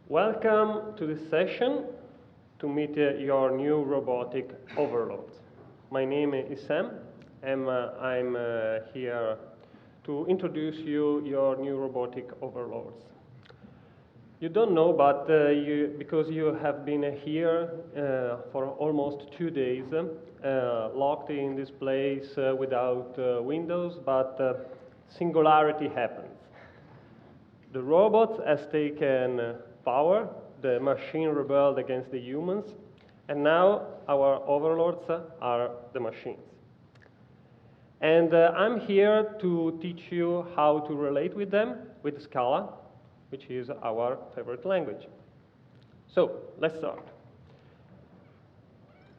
Welcome to this session to meet your new robotic overlords. My name is Sam, and I'm here to introduce you your new robotic overlords. You don't know, but because you have been here for almost 2 days, locked in this place without windows, but singularity happens. The robots has taken power, the machine rebelled against the humans, and now our overlords are the machines. And I'm here to teach you how to relate with them with Scala, which is our favorite language. So, let's start.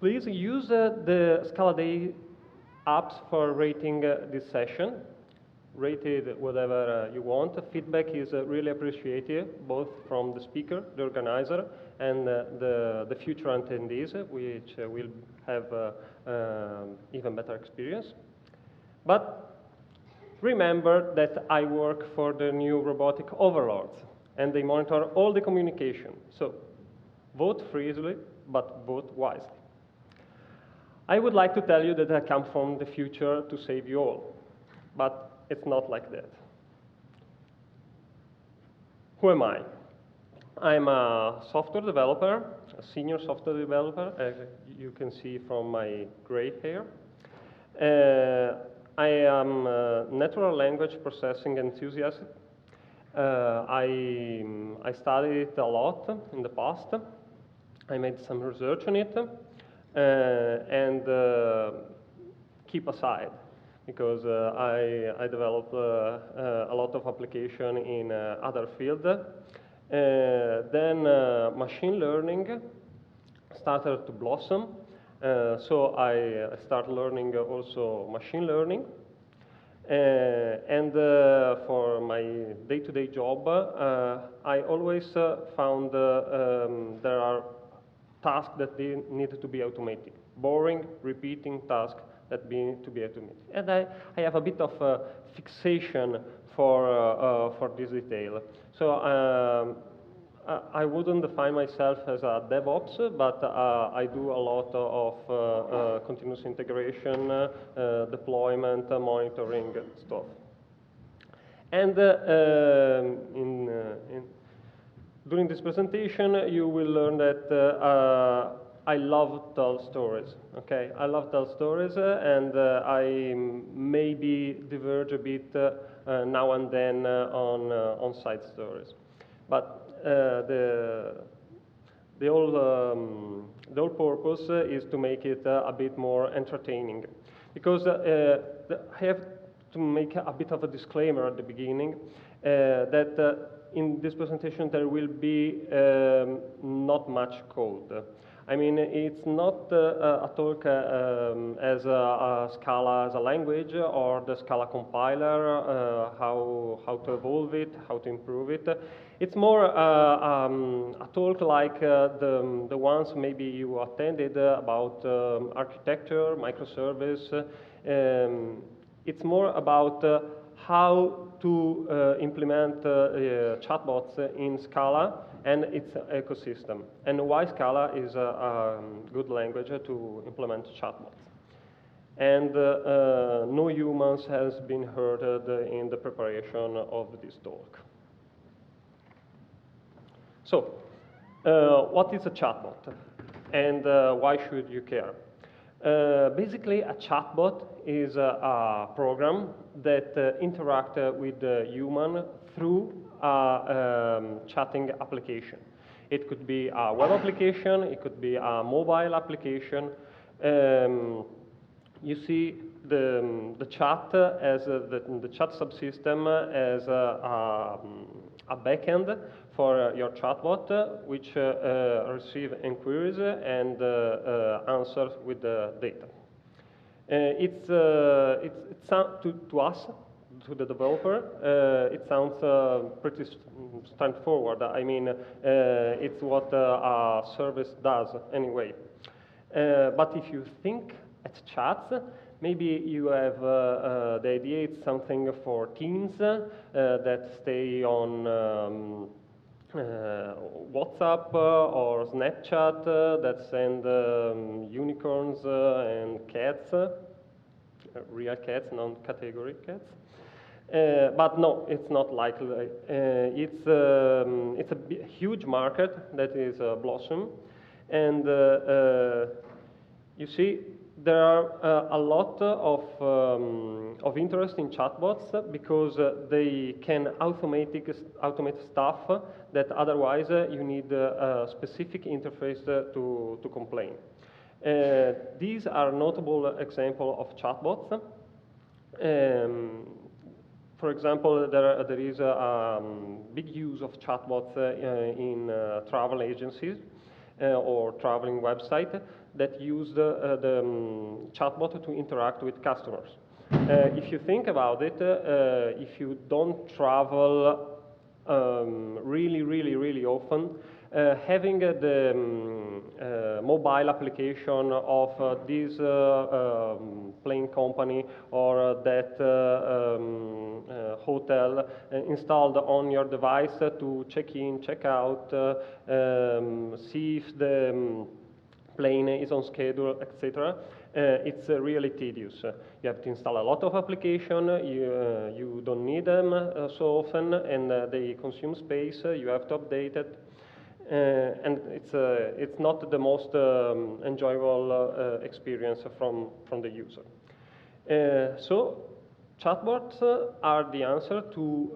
Please use the Scala Days apps for rating this session. Rate it whatever you want. Feedback is really appreciated, both from the speaker, the organizer, and the future attendees, which will have even better experience. But remember that I work for the new robotic overlords, and they monitor all the communication. So vote freely, but vote wisely. I would like to tell you that I come from the future to save you all, but it's not like that. Who am I? I'm a software developer, a senior software developer, as you can see from my gray hair. I am a natural language processing enthusiast. I studied it a lot in the past. I made some research on it, and keep aside, because I developed a lot of application in other fields. Then machine learning started to blossom, so I started learning also machine learning. And for my day-to-day job, I always found there are tasks that need to be automated. Boring, repeating tasks that need to be automated. And I have a bit of a fixation for this detail. So I wouldn't define myself as a DevOps, but I do a lot of continuous integration, deployment, monitoring stuff. And during this presentation, you will learn that I love tell stories. Okay, I love tell stories, and I maybe diverge a bit now and then on side stories. But the whole purpose is to make it a bit more entertaining, because I have to make a bit of a disclaimer at the beginning that in this presentation there will be not much code. I mean, it's not a talk as a Scala as a language, or the Scala compiler, how to evolve it, how to improve it. It's more a talk like the ones maybe you attended about architecture, microservice. It's more about how to implement chatbots in Scala and its ecosystem, and why Scala is a good language to implement chatbots. And no humans has been hurted in the preparation of this talk. So, what is a chatbot, and why should you care? Basically, a chatbot is a program that interacts with the human through a chatting application. It could be a web application, it could be a mobile application. You see the chat as the chat subsystem as a backend for your chatbot, which receive inquiries and answers with the data. It sounds to us, to the developer, it sounds pretty straightforward. I mean, it's what a service does anyway. But if you think at chats, maybe you have the idea it's something for teens that stay on WhatsApp or Snapchat that send unicorns and cats, real cats, non-category cats. But no, it's not likely. It's a huge market that is blossom, and you see there are a lot of interest in chatbots because they can automate stuff that otherwise you need a specific interface to complain. These are notable examples of chatbots. For example, there is a big use of chatbots in travel agencies or traveling website that use the chatbot to interact with customers. If you think about it, if you don't travel really often, having the mobile application of this plane company or that hotel installed on your device to check in, check out, see if the plane is on schedule, etc. It's really tedious. You have to install a lot of application. You don't need them so often, and they consume space. You have to update it. And it's not the most enjoyable experience from the user. So chatbots are the answer to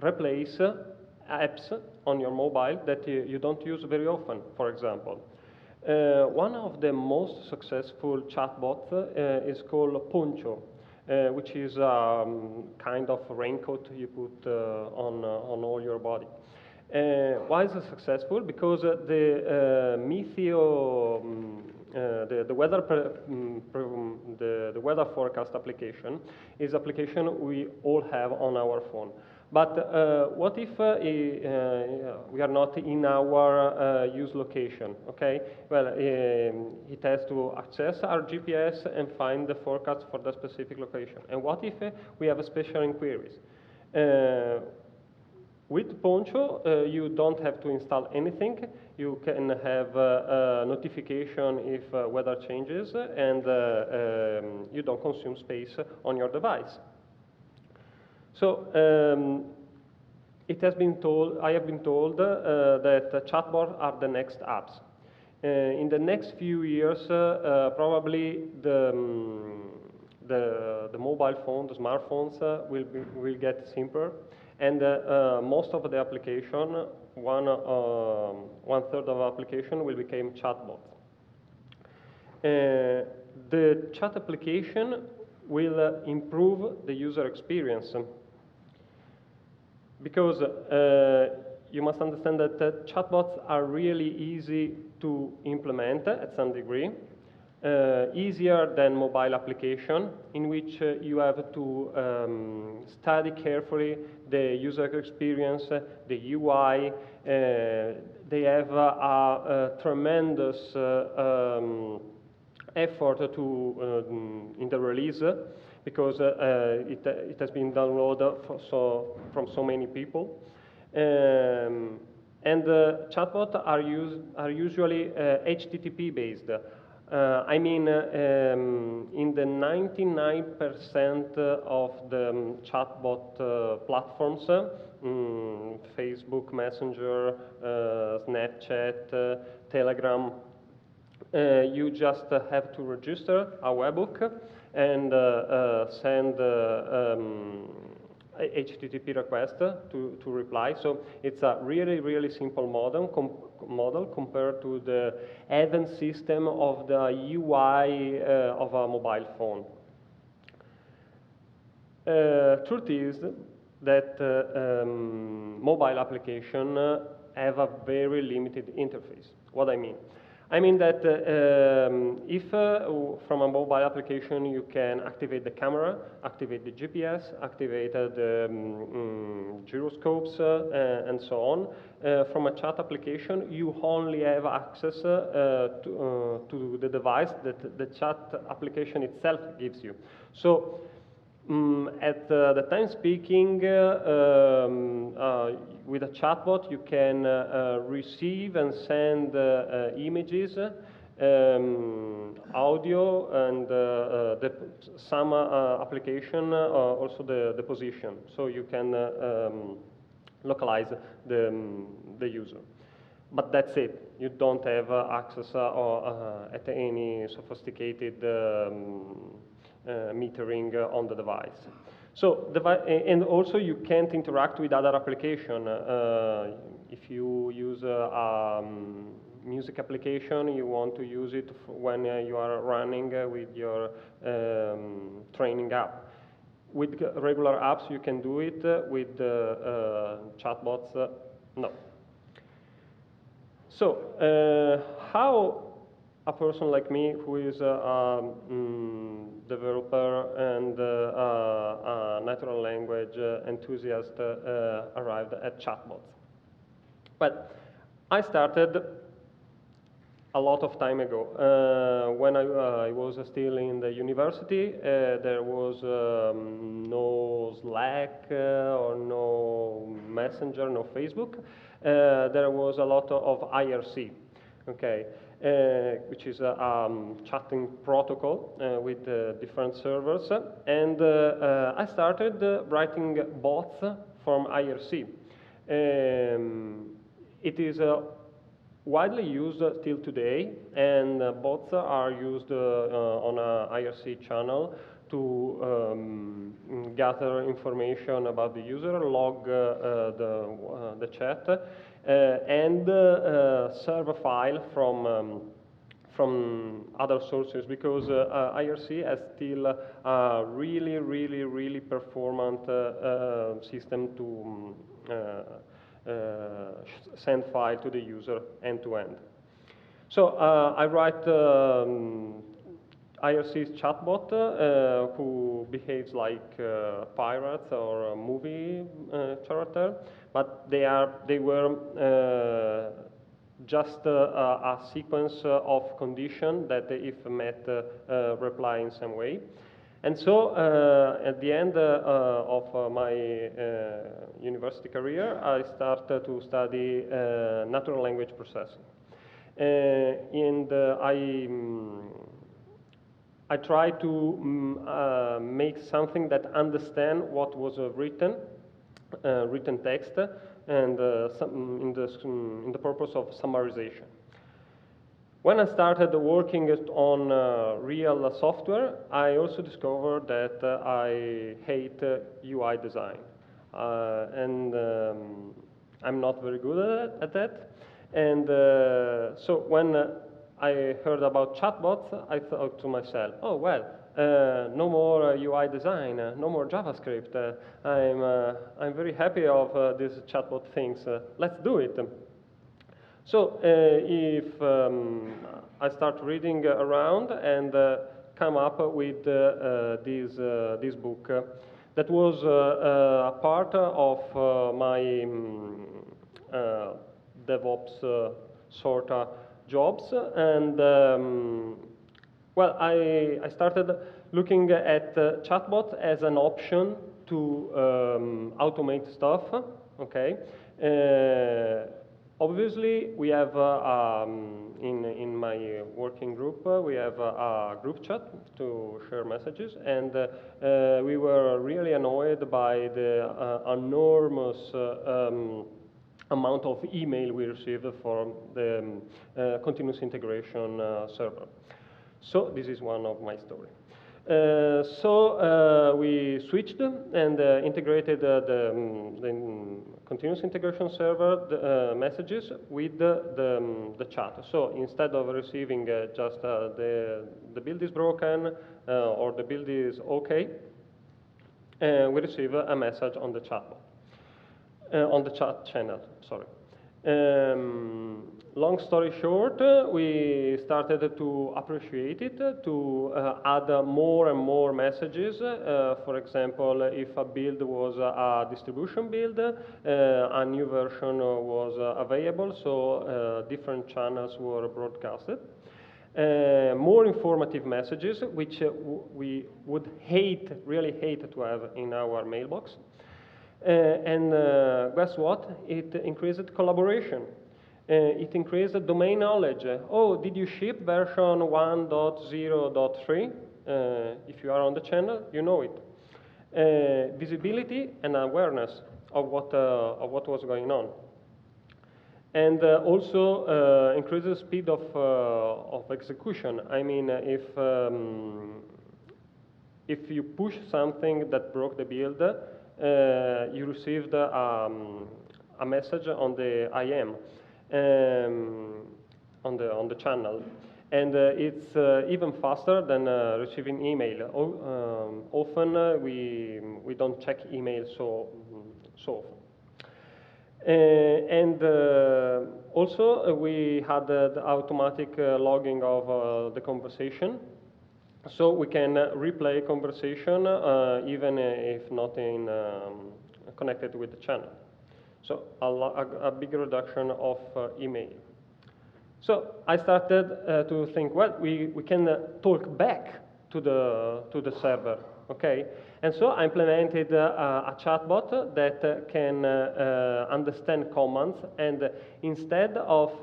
replace apps on your mobile that you don't use very often, for example. One of the most successful chatbots is called Poncho, which is kind of raincoat you put on all your body. Why is it successful? Because the the weather forecast application is application we all have on our phone. But what if we are not in our use location, okay? Well, it has to access our GPS and find the forecast for the specific location. And what if we have special inquiries? With Poncho, you don't have to install anything. You can have a notification if weather changes, and you don't consume space on your device. So it has been told, I have been told that chatbots are the next apps. In the next few years, probably the mobile phone, the smartphones will get simpler, and most of the application, one third of application will become chatbots. The chat application will improve the user experience. Because you must understand that chatbots are really easy to implement at some degree, easier than mobile application, in which you have to study carefully the user experience, the UI. They have a tremendous effort in the release, because it has been downloaded from so many people. And chatbots are usually HTTP based. I mean, in the 99% of the chatbot platforms, Facebook Messenger, Snapchat, Telegram, you just have to register a webhook and send HTTP request to reply. So it's a really simple model compared to the advanced system of the UI of a mobile phone. Truth is that mobile applications have a very limited interface. What I mean? I mean that if from a mobile application you can activate the camera, activate the GPS, activate the gyroscopes, and so on, from a chat application you only have access to the device that the chat application itself gives you. So At the time speaking, with a chatbot, you can receive and send images, audio, and some application, also the position. So you can localize the user. But that's it. You don't have access at any sophisticated metering on the device. So, and also you can't interact with other application. If you use a music application, you want to use it when you are running with your training app. With regular apps, you can do it. With chatbots, no. So, how a person like me, who is a developer and a natural language enthusiast, arrived at chatbots? Well, I started a lot of time ago. When I was still in the university, there was no Slack or no Messenger, no Facebook. There was a lot of IRC, okay, which is a chatting protocol with different servers. And I started writing bots from IRC. It is widely used till today, and bots are used on a IRC channel to gather information about the user, log the chat, and serve a file from other sources, because IRC has still a really performant system to send file to the user end to end. So I write IRC's chatbot who behaves like pirates or a movie character, but they were just a sequence of conditions that, if met, reply in some way. And so, at the end of my university career, I started to study natural language processing. And I tried to make something that understand what was written text, and in the purpose of summarization. When I started working on real software, I also discovered that I hate UI design. And I'm not very good at that. And so when I heard about chatbots, I thought to myself, oh, well, no more UI design, no more JavaScript. I'm very happy of these chatbot things. Let's do it. So if I start reading around and come up with this book that was a part of my DevOps sort of jobs, and well, I started looking at chatbot as an option to automate stuff. Okay. Obviously, we have in my working group we have a group chat to share messages, and we were really annoyed by the enormous amount of email we received from the continuous integration server. So this is one of my story. So we switched and integrated the continuous integration server messages with the chat. So instead of receiving just the build is broken or the build is okay, we receive a message on the chatbot, on the chat channel. Sorry. Long story short, we started to appreciate it, to add more and more messages. For example, if a build was a distribution build, a new version was available, so different channels were broadcasted. more informative messages, which we would really hate to have in our mailbox. And guess what? It increased collaboration. It increased domain knowledge. Oh, did you ship version 1.0.3? If you are on the channel, you know it. Visibility and awareness of what was going on. And also increases speed of execution. I mean, if you push something that broke the build, you received a message on the IM, on the channel. And it's even faster than receiving email. Often we don't check email so often. And also we had the automatic logging of the conversation. So we can replay conversation even if not connected with the channel. So a big reduction of email. So I started to think, well, we can talk back to the server, okay? And so I implemented a chatbot that can understand commands, and instead of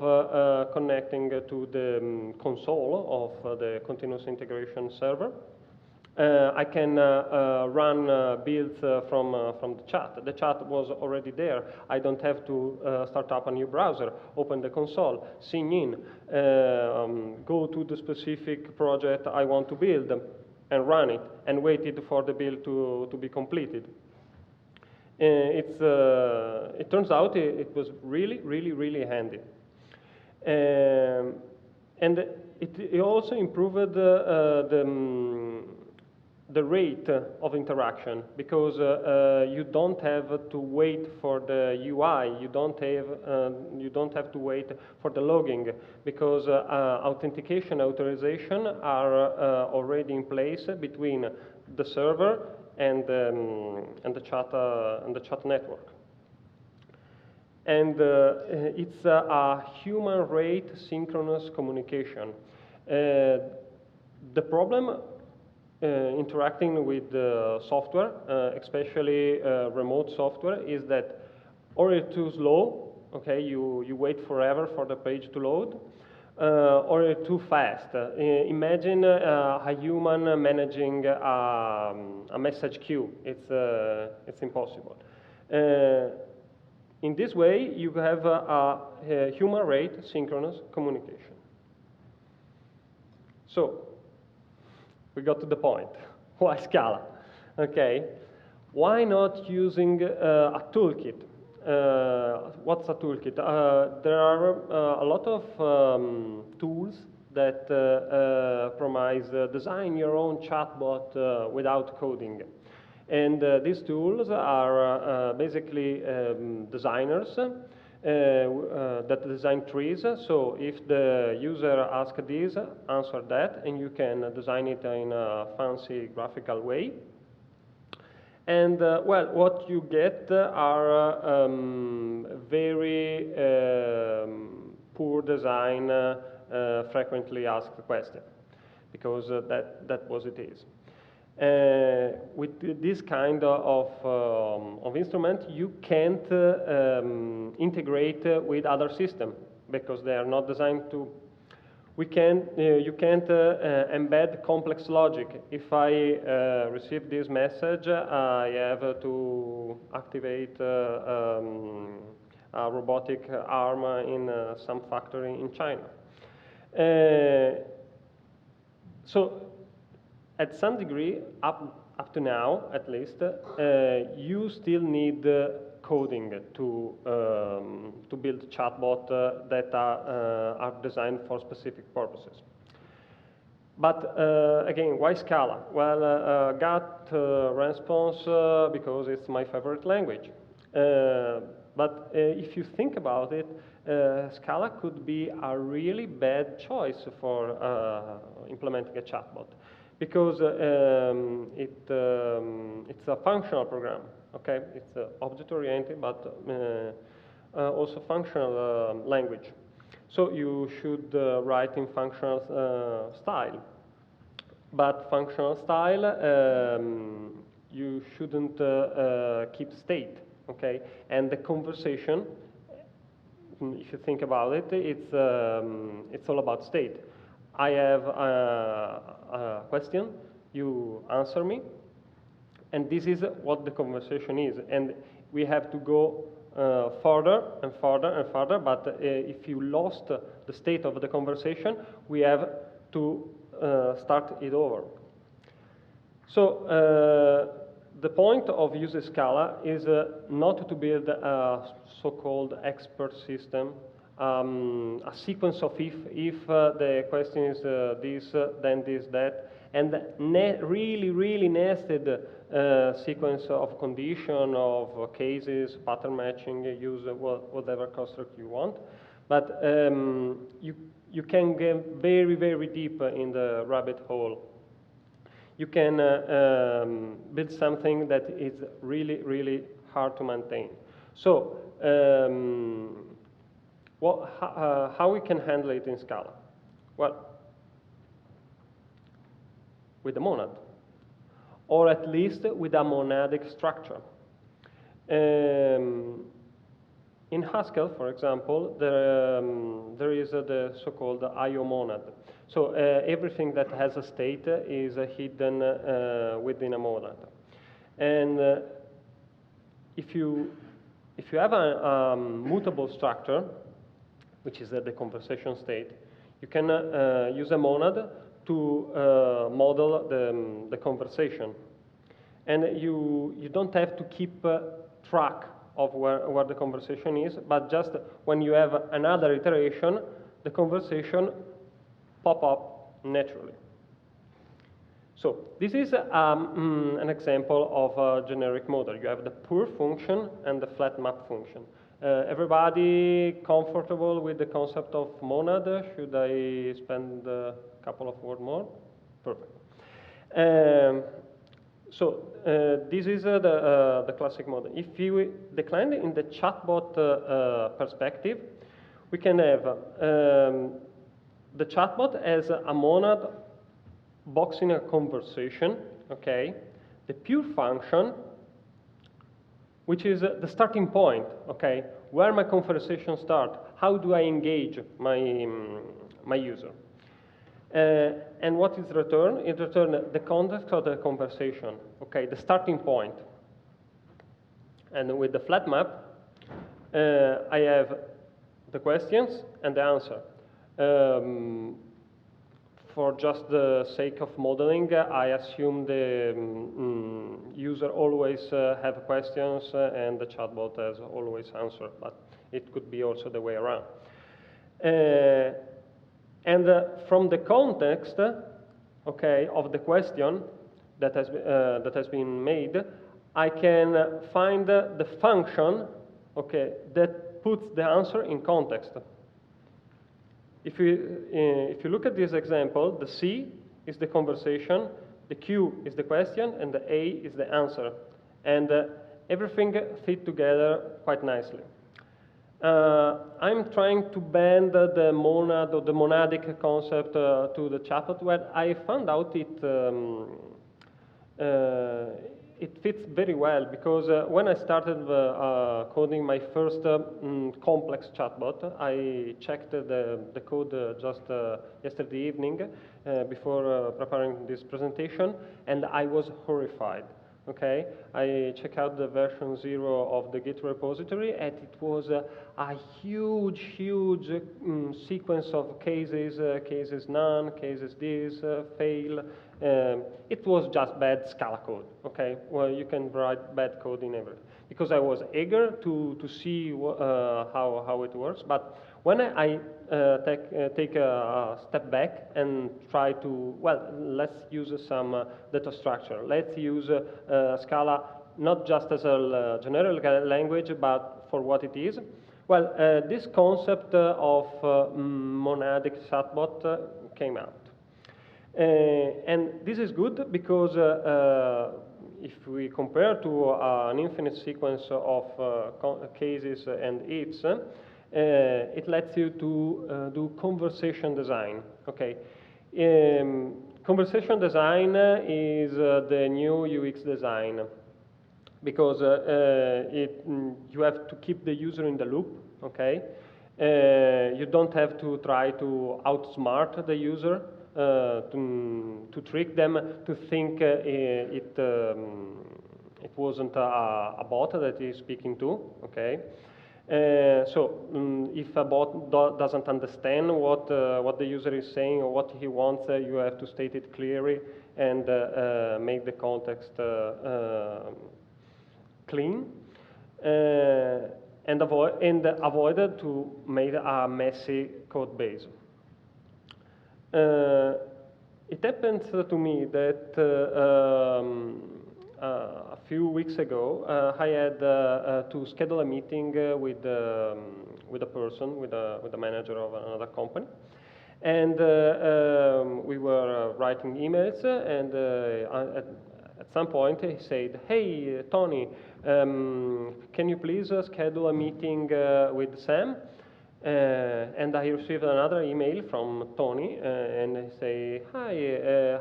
connecting to the console of the continuous integration server, I can run builds from the chat. The chat was already there. I don't have to start up a new browser, open the console, sign in, go to the specific project I want to build, and run it, and waited for the build to be completed. It turns out it was really handy. And it also improved the rate of interaction, because you don't have to wait for the UI, you don't have to wait for the logging, because authentication, authorization are already in place between the server and the chat network. And it's a human rate synchronous communication. The problem interacting with software, especially remote software, is that or it's too slow, okay, you wait forever for the page to load, or it's too fast. Imagine a human managing a message queue. It's impossible. In this way, you have a human rate synchronous communication. So, we got to the point. Why Scala? Okay. Why not using a toolkit? What's a toolkit? There are a lot of tools that promise design your own chatbot without coding. And these tools are basically designers that design trees. So if the user asks this, answer that, and you can design it in a fancy graphical way. And well, what you get are very poor design, frequently asked questions, because that was it is. With this kind of instrument, you can't integrate with other systems, because they are not designed to. You can't embed complex logic. If I receive this message, I have to activate a robotic arm in some factory in China. So, at some degree, up to now, at least, you still need coding to build chatbot that are designed for specific purposes. But again, why Scala? Well, got response because it's my favorite language. But if you think about it, Scala could be a really bad choice for implementing a chatbot, because it's a functional program. Okay, it's object-oriented, but also functional language. So you should write in functional style. But functional style, you shouldn't keep state, okay? And the conversation, if you think about it, it's all about state. I have a question, you answer me, and this is what the conversation is. And we have to go further and further and further, but if you lost the state of the conversation, we have to start it over. So the point of using Scala is not to build a so-called expert system, a sequence of if the question is this, then this, that, and really nested sequence of condition, of cases, pattern matching, use whatever construct you want. But you can get very deep in the rabbit hole. You can build something that is really hard to maintain. So how we can handle it in Scala? Well, with a monad, or at least with a monadic structure. In Haskell, for example, there is the so-called IO monad. So everything that has a state is hidden within a monad. And if you have a mutable structure, which is the conversation state, you can use a monad to model the conversation. And you don't have to keep track of where the conversation is, but just when you have another iteration, the conversation pop up naturally. So this is an example of a generic model. You have the pure function and the flat map function. Everybody comfortable with the concept of monad? Should I spend a couple of words more? Perfect. So this is the classic model. If you decline in the chatbot perspective, we can have the chatbot as a monad boxing a conversation, okay? The pure function, which is the starting point, okay? Where my conversation starts, how do I engage my user? And what is returned? It returns the context of the conversation, okay, the starting point. And with the flat map, I have the questions and the answer. For just the sake of modeling, I assume the user always have questions and the chatbot has always answer, but it could be also the way around. And from the context, okay, of the question that has been made, I can find the function, okay, that puts the answer in context. If you look at this example, the C is the conversation, the Q is the question, and the A is the answer, and everything fit together quite nicely. I'm trying to bend the monad or the monadic concept to the chatbot, where I found out it fits very well, because when I started coding my first complex chatbot, I checked the code just yesterday evening before preparing this presentation, and I was horrified. Okay, I checked out the version 0 of the Git repository, and it was a huge sequence of cases, cases none, cases this, fail. It was just bad Scala code, okay? Well, you can write bad code in everything. Because I was eager to see how it works, but when I take a step back and try to, well, let's use some data structure. Let's use Scala not just as a generic language, but for what it is. Well, this concept of monadic chatbot came out. And this is good because if we compare to an infinite sequence of cases and ifs, it lets you to do conversation design. Okay, conversation design is the new UX design, because you have to keep the user in the loop. Okay, you don't have to try to outsmart the user, to trick them to think it wasn't a bot that he's speaking to. Okay, if a bot doesn't understand what the user is saying or what he wants, you have to state it clearly and make the context clean, and avoid to make a messy code base. It happens to me that a few weeks ago I had to schedule a meeting with a person, with a manager of another company, and we were writing emails, and at some point he said, "Hey, Tony, can you please schedule a meeting with Sam?" And I received another email from Tony, and I say, "Hi,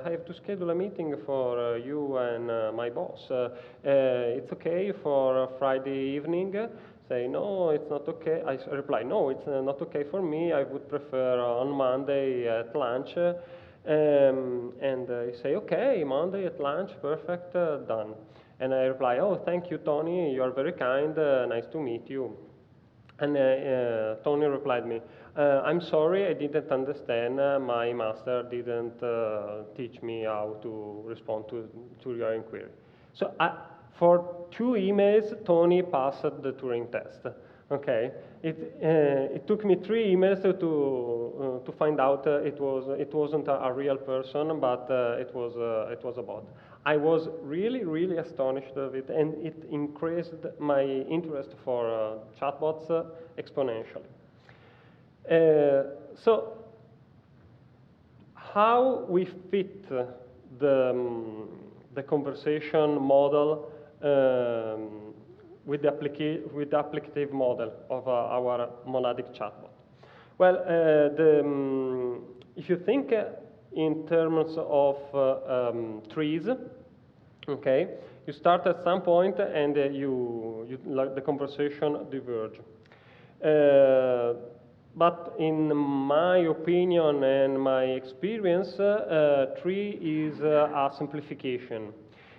I have to schedule a meeting for you and my boss. It's okay for Friday evening?" Say, "No, it's not okay." I reply, "No, it's not okay for me. I would prefer on Monday at lunch." And I say, "Okay, Monday at lunch, perfect, done." And I reply, "Oh, thank you, Tony. You are very kind. Nice to meet you." And Tony replied me, "I'm sorry, I didn't understand. My master didn't teach me how to respond to your inquiry." So for 2 emails, Tony passed the Turing test. Okay, it took me 3 emails to find out it wasn't a real person, but it was a bot. I was really astonished of it, and it increased my interest for chatbots exponentially. So how we fit the conversation model with the applicative model of our monadic chatbot? Well, if you think in terms of trees, okay, you start at some point and the conversation diverge. But in my opinion and my experience, tree is a simplification.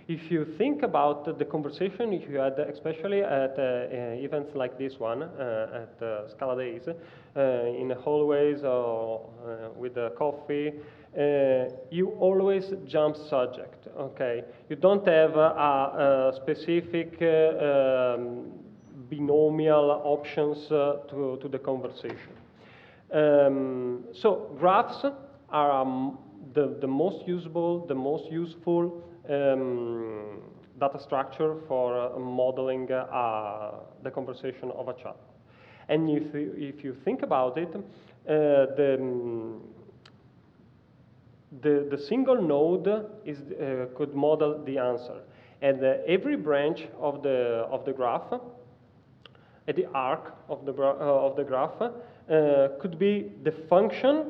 If you think about the conversation you had, especially at events like this one, at Scala Days, in the hallways or with coffee, you always jump subject, okay? You don't have a specific binomial options to the conversation. So graphs are the most usable, the most useful data structure for modeling the conversation of a chat. And if you think about it, the single node could model the answer, and every branch of the graph, at the arc of the graph, could be the function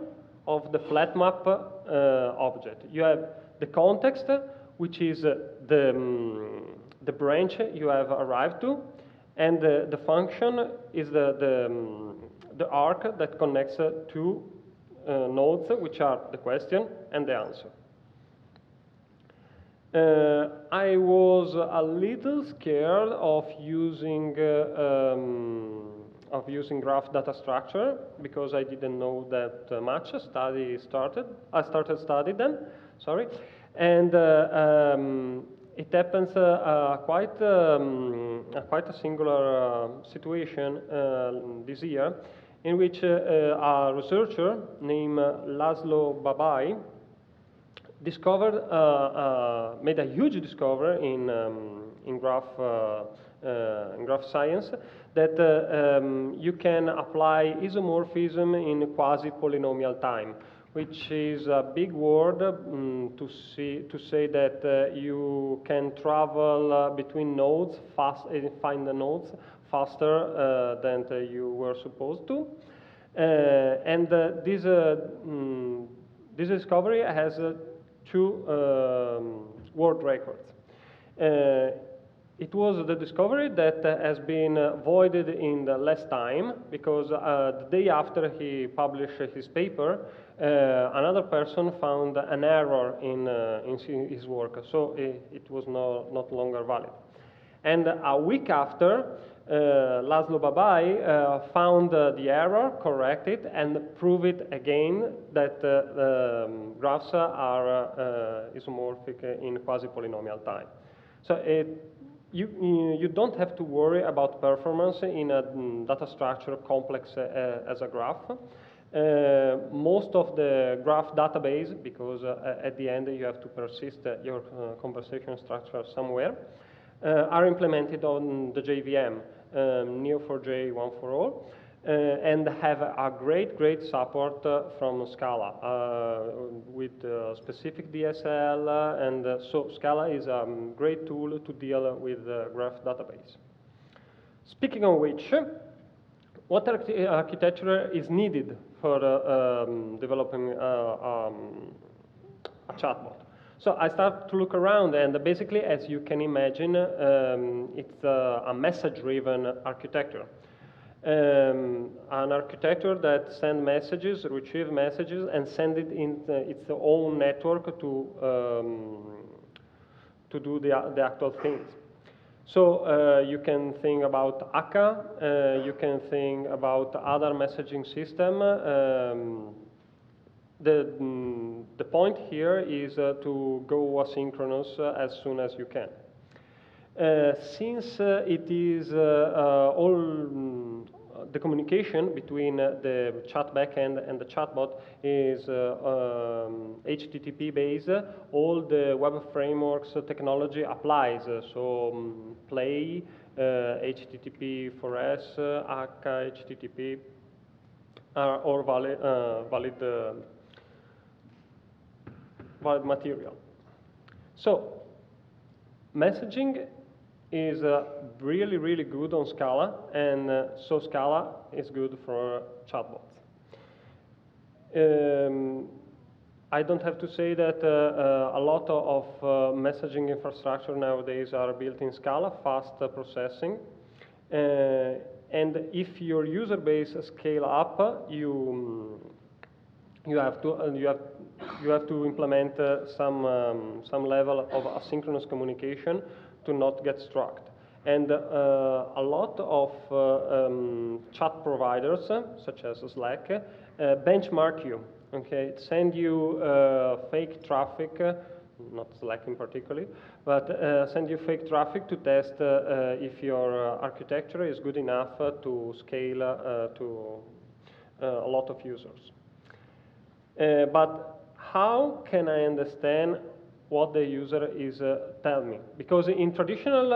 of the flat map object. You have the context, which is the branch you have arrived to, and the function is the arc that connects two nodes, which are the question and the answer. I was a little scared of using graph data structure because I didn't know that much. I started studying them. Sorry, and it happens quite a singular situation this year, in which a researcher named Laszlo Babai made a huge discovery in graph science, that you can apply isomorphism in quasi-polynomial time, which is a big word to say that you can travel between nodes find the nodes faster than you were supposed to. And this discovery has two world records. It was the discovery that has been voided in the less time, because the day after he published his paper, another person found an error in his work, so it was not longer valid. And a week after, Laszlo Babai found the error, corrected, and proved it again that graphs are isomorphic in quasi-polynomial time. So you don't have to worry about performance in a data structure complex as a graph. Most of the graph database, because at the end you have to persist your conversation structure somewhere, are implemented on the JVM, Neo4j, one for all, and have a great support from Scala with specific DSL, and so Scala is a great tool to deal with the graph database. Speaking of which, what architecture is needed for developing a chatbot? So I start to look around, and basically, as you can imagine, it's a message-driven architecture. An architecture that sends messages, retrieve messages, and send it in its own network to do the actual things. So you can think about akka, you can think about other messaging system. The point here is to go asynchronous as soon as you can. Since it is all the communication between the chat backend and the chatbot is HTTP based, all the web frameworks technology applies. So Play, HTTP4S, akka, HTTP are all valid material. So messaging is really good on Scala, and so Scala is good for chatbots. I don't have to say that a lot of messaging infrastructure nowadays are built in Scala, fast processing. And if your user base scale up, you have to implement some level of asynchronous communication to not get struck. And a lot of chat providers, such as Slack, benchmark you. Okay, send you fake traffic, not Slack in particular, but send you fake traffic to test if your architecture is good enough to scale to a lot of users. But how can I understand what the user is telling me? Because in traditional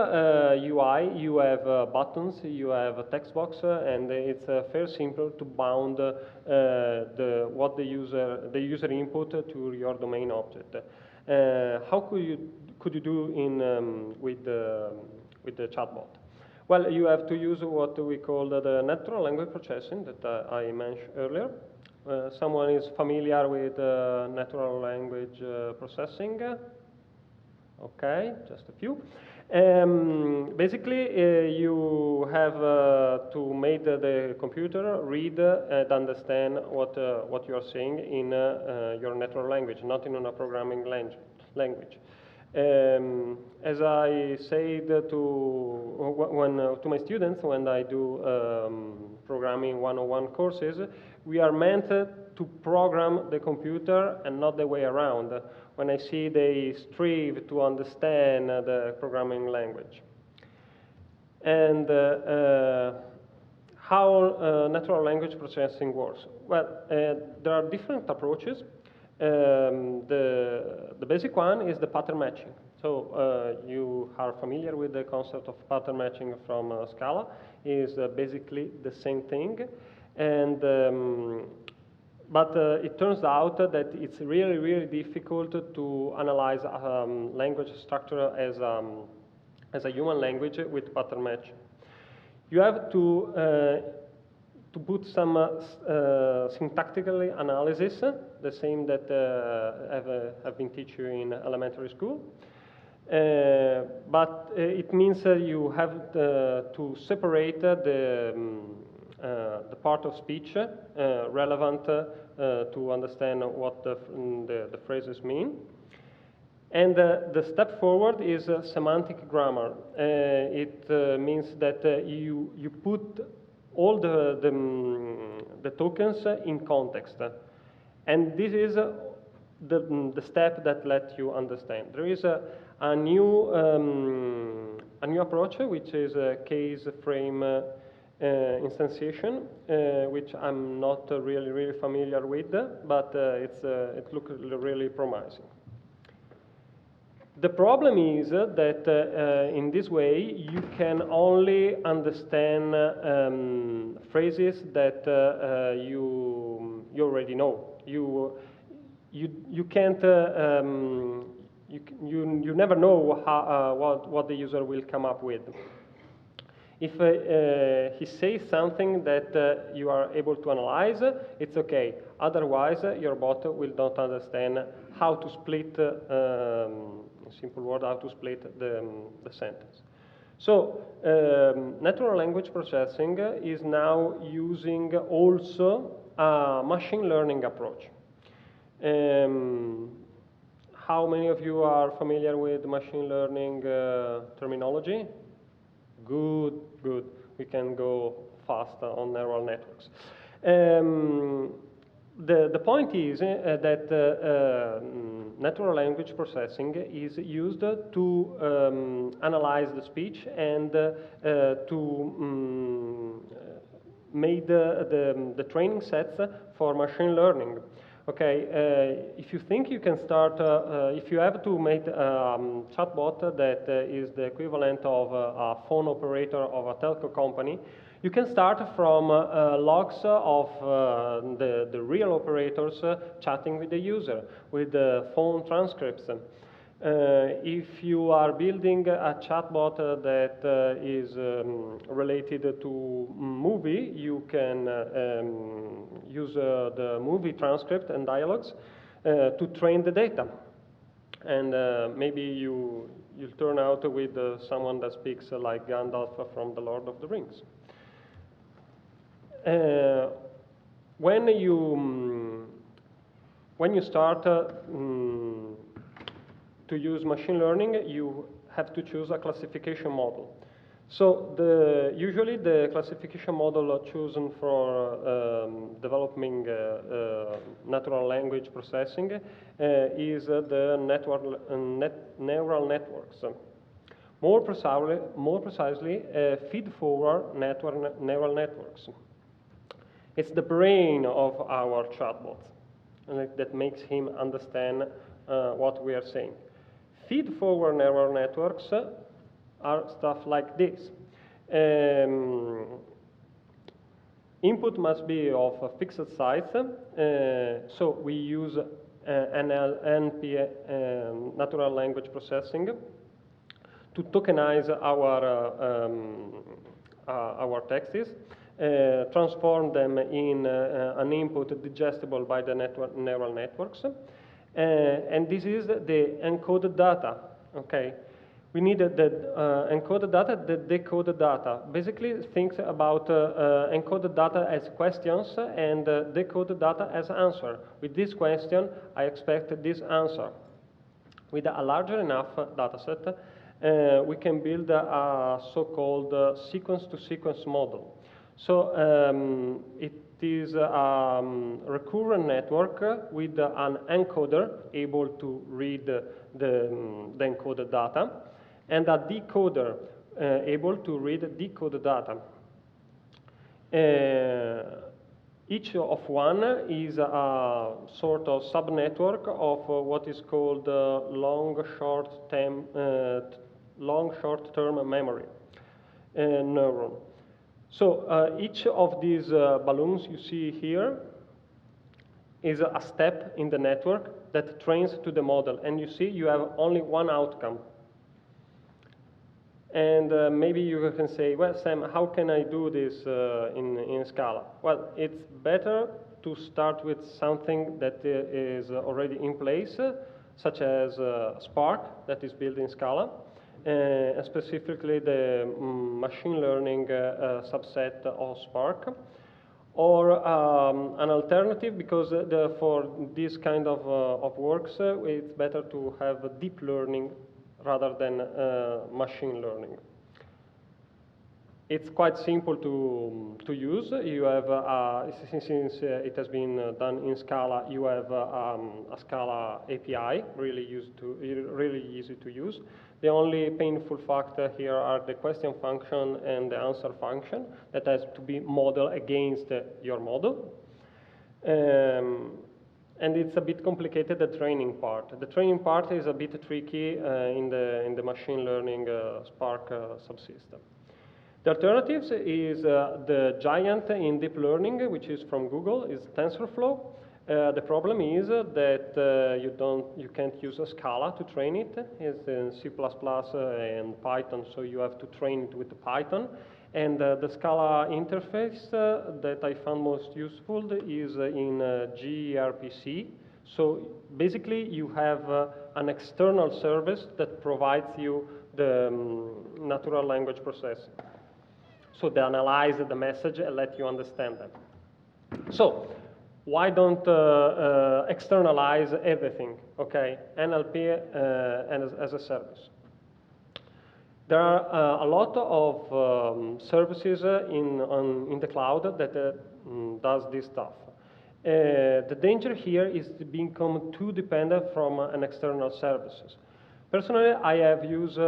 UI, you have buttons, you have a text box, and it's very simple to bound what the user input to your domain object. How could you do with the chatbot? Well, you have to use what we call the natural language processing that I mentioned earlier. Someone is familiar with natural language processing? Okay, just a few. Basically, you have to make the computer read and understand what you are saying in your natural language, not in a programming language. As I said to my students when I do programming 101 courses, we are meant to program the computer and not the way around. When I see they strive to understand the programming language. And how natural language processing works? Well, there are different approaches. The basic one is the pattern matching. So you are familiar with the concept of pattern matching from Scala. Is basically the same thing. And but it turns out that it's really, really difficult to analyze language structure as a human language with pattern match. You have to put some syntactically analysis, the same that I've been teaching in elementary school. But it means you have to separate the part of speech relevant to understand what the phrases mean. And the step forward is semantic grammar. It means that you put all the tokens in context. And this is the step that lets you understand. There is a new approach, which is a case frame instantiation, which I'm not really familiar with, but it looks really promising. The problem is that in this way you can only understand phrases that you already know. You can't you never know how, what the user will come up with. If he says something that you are able to analyze, it's okay. Otherwise, your bot will not understand how to split, in simple word, how to split the sentence. So, natural language processing is now using also a machine learning approach. How many of you are familiar with machine learning terminology? Good, good. We can go fast on neural networks. The point is that natural language processing is used to analyze the speech and to make the training sets for machine learning. Okay, if you think you can start, if you have to make a chatbot that is the equivalent of a phone operator of a telco company, you can start from logs of the real operators chatting with the user, with the phone transcripts. If you are building a chatbot that is related to movie, you can use the movie transcript and dialogues to train the data. And maybe you'll turn out with someone that speaks like Gandalf from The Lord of the Rings. When you start to use machine learning, you have to choose a classification model. So usually the classification model chosen for developing natural language processing is the neural networks. More precisely, feedforward neural networks. It's the brain of our chatbot, and that makes him understand what we are saying. Feedforward neural networks are stuff like this. Input must be of a fixed size, so we use NLP, natural language processing, to tokenize our texts, transform them in an input digestible by the neural networks. And this is the encoded data, okay? We need the encoded data, the decoded data. Basically, think about encoded data as questions and decoded data as answer. With this question, I expect this answer. With a larger enough data set, we can build a so-called sequence-to-sequence model. So it is a recurrent network with an encoder able to read the encoded data, and a decoder able to read decoded data. Each of one is a sort of subnetwork of what is called long short-term memory neuron. So each of these balloons you see here is a step in the network that trains to the model. And you see, you have only one outcome. And maybe you can say, well, Sam, how can I do this in Scala? Well, it's better to start with something that is already in place, such as Spark, that is built in Scala, and specifically the machine learning subset of Spark. Or an alternative, because for this kind of works, it's better to have deep learning rather than machine learning. It's quite simple to use. You have, since it has been done in Scala, you have a Scala API, really easy to use. The only painful factor here are the question function and the answer function that has to be modeled against your model. And it's a bit complicated, the training part. The training part is a bit tricky in the machine learning Spark subsystem. The alternatives is the giant in deep learning, which is from Google, is TensorFlow. The problem is that you can't use a Scala to train it. It's in C++ and Python, so you have to train it with Python. And the Scala interface that I found most useful is in gRPC. So basically, you have an external service that provides you the natural language processing. So they analyze the message and let you understand them. So why don't externalize everything, okay? NLP as a service. There are a lot of services in the cloud that does this stuff. The danger here is to become too dependent from an external services. Personally, I have used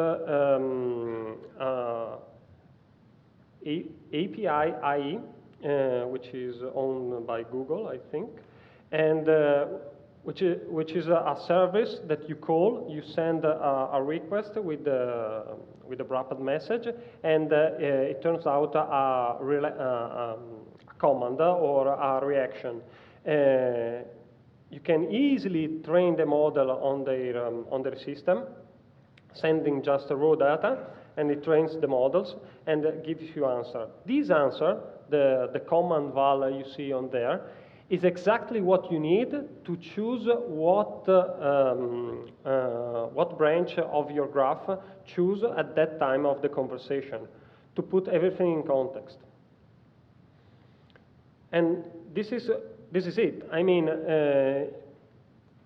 API IE, which is owned by Google, I think, and which is a service that you call. You send a request with a wrapped message, and it turns out a command or a reaction. You can easily train the model on their system, sending just raw data, and it trains the models and gives you answer. This answer, the command val you see on there, is exactly what you need to choose what branch of your graph choose at that time of the conversation, to put everything in context. And this is it. I mean,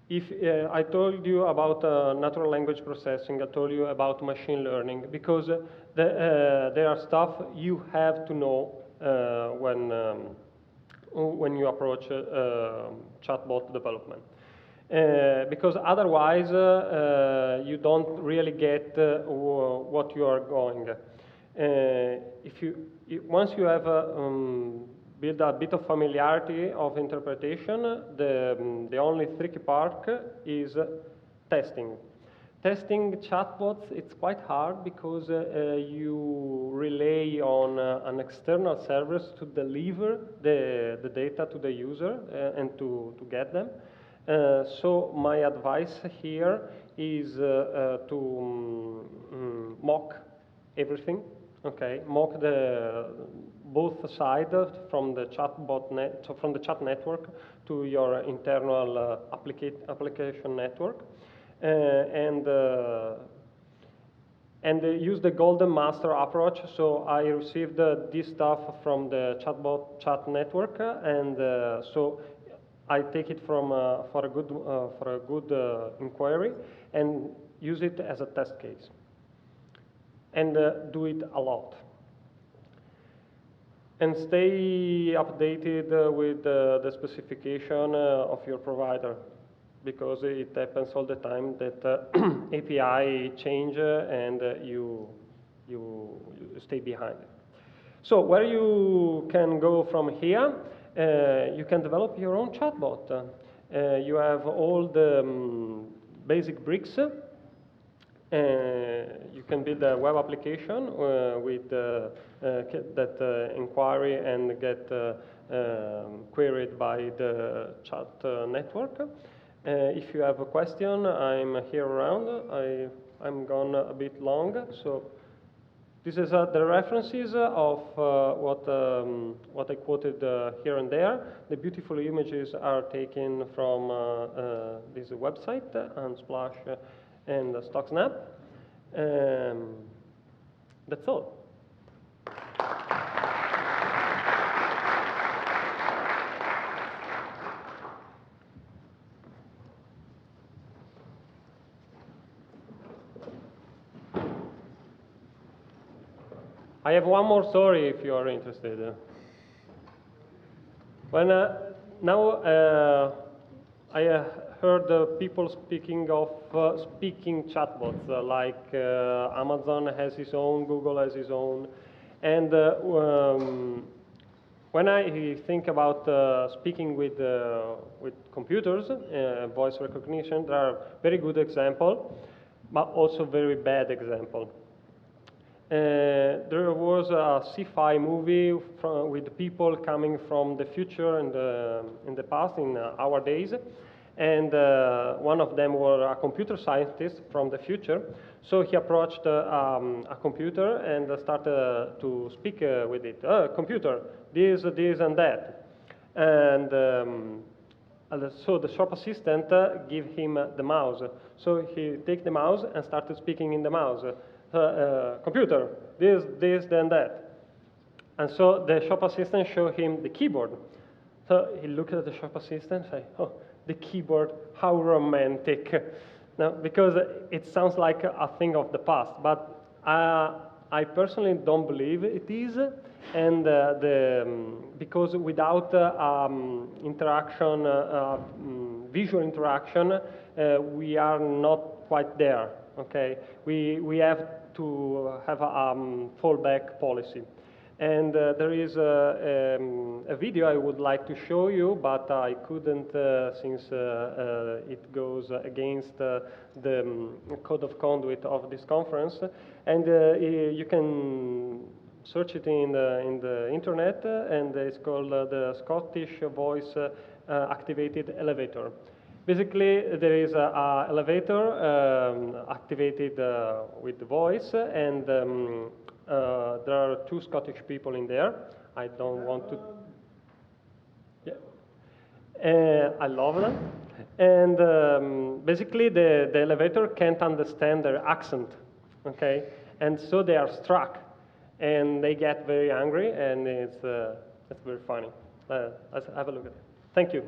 if I told you about natural language processing, I told you about machine learning, because there are stuff you have to know when you approach chatbot development. Because otherwise, you don't really get what you are going. Once you have build a bit of familiarity of interpretation, the only tricky part is testing. Testing chatbots, it's quite hard because you rely on an external service to deliver the data to the user and to get them. So my advice here is to mock everything. Okay, mock both sides from the chatbot from the chat network to your internal application network, and use the golden master approach. So I received this stuff from the chatbot chat network, and so I take it from for a good inquiry and use it as a test case. And do it a lot. And stay updated with the specification of your provider, because it happens all the time that API change and you stay behind. So where you can go from here, you can develop your own chatbot. You have all the basic bricks. You can build a web application with that inquiry and get queried by the chat network. If you have a question, I'm here around. I'm gone a bit long, so this is the references of what I quoted here and there. The beautiful images are taken from this website, Unsplash and StockSnap. That's all. I have one more story if you are interested. When now I heard people speaking of speaking chatbots, like Amazon has his own, Google has his own, and when I think about speaking with computers, voice recognition, there are very good examples, but also very bad examples. There was a sci-fi movie with people coming from the future and in the past, in our days, and one of them was a computer scientist from the future. So he approached a computer and started to speak with it. Computer, this, and that. And so the shop assistant gave him the mouse. So he took the mouse and started speaking in the mouse. Computer, this, then that. And so the shop assistant showed him the keyboard. So he looked at the shop assistant and said, oh, the keyboard, how romantic. Now, because it sounds like a thing of the past, but I personally don't believe it is. And because without interaction, visual interaction, we are not quite there. Okay, we have to have a fallback policy. And there is a video I would like to show you, but I couldn't since it goes against the code of conduct of this conference. And you can search it in the internet, and it's called the Scottish Voice Activated Elevator. Basically, there is an elevator activated with the voice, and there are two Scottish people in there. I don't want to... Yeah. I love them. And basically, the elevator can't understand their accent, okay? And so they are struck, and they get very angry, and it's very funny. Let's have a look at it. Thank you.